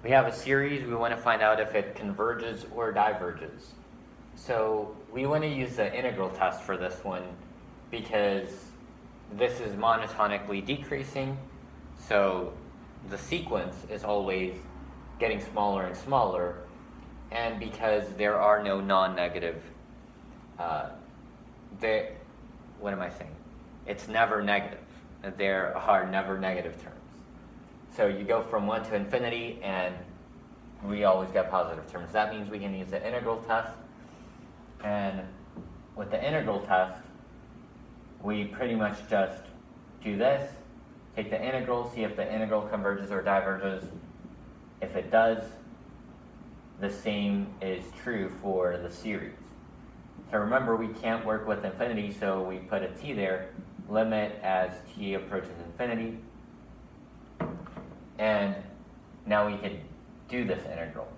We have a series, we want to find out if it converges or diverges. So we want to use the integral test for this one because this is monotonically decreasing, so the sequence is always getting smaller and smaller, and because there are no non-negative, what am I saying? It's never negative. There are never negative terms. So you go from 1 to infinity, and we always get positive terms. That means we can use the integral test. And with the integral test, we pretty much just do this, take the integral, see if the integral converges or diverges. If it does, the same is true for the series. So remember, we can't work with infinity, so we put a t there, limit as t approaches infinity. And now we can do this integral.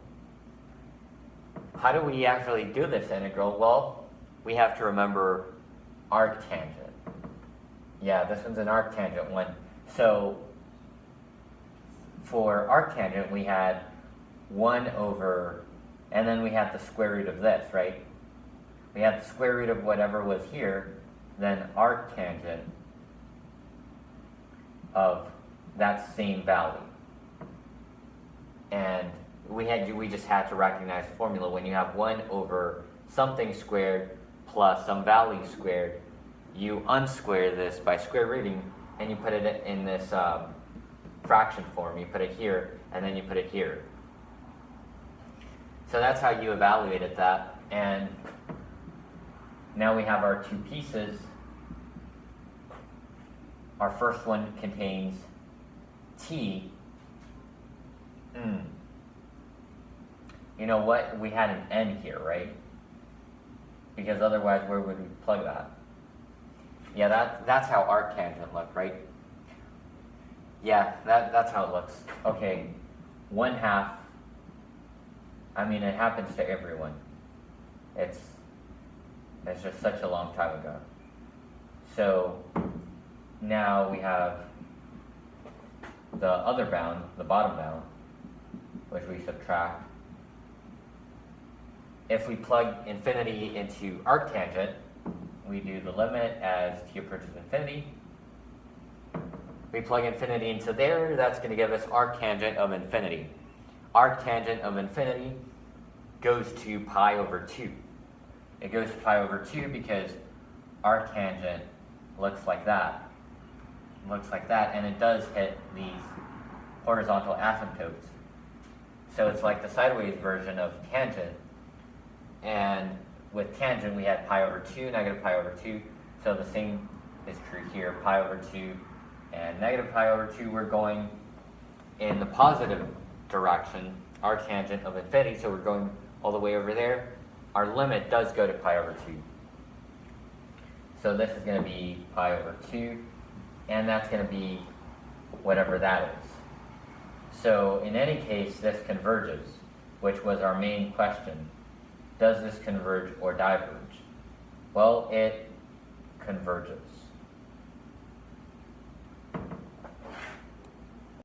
How do we actually do this integral? Well, we have to remember arctangent. Yeah, this one's an arctangent one. So for arctangent, we had 1 over, and then we had the square root of this, right? We had the square root of whatever was here, then arctangent of that same value. And we just had to recognize the formula. When you have 1 over something squared plus some value squared, you unsquare this by square rooting, and you put it in this fraction form. You put it here, and then you put it here. So that's how you evaluated that. And now we have our 2 pieces. Our first one contains t. You know what? We had an n here, right? Because otherwise, where would we plug that? Yeah, that's how arctangent looked, right? Yeah, that's how it looks. Okay, 1/2. I mean, it happens to everyone. It's just such a long time ago. So now we have the other bound, the bottom bound, which we subtract. If we plug infinity into arctangent, we do the limit as t approaches infinity. We plug infinity into there, that's going to give us arctangent of infinity. Arctangent of infinity goes to pi over 2. It goes to pi over 2 because arctangent looks like that. Looks like that, and it does hit these horizontal asymptotes. So it's like the sideways version of tangent. And with tangent, we had pi over 2, negative pi over 2. So the same is true here, pi over 2 and negative pi over 2. We're going in the positive direction, arctangent of infinity, so we're going all the way over there. Our limit does go to pi over 2. So this is going to be pi over 2, and that's going to be whatever that is. So in any case, this converges, which was our main question. Does this converge or diverge? Well, it converges.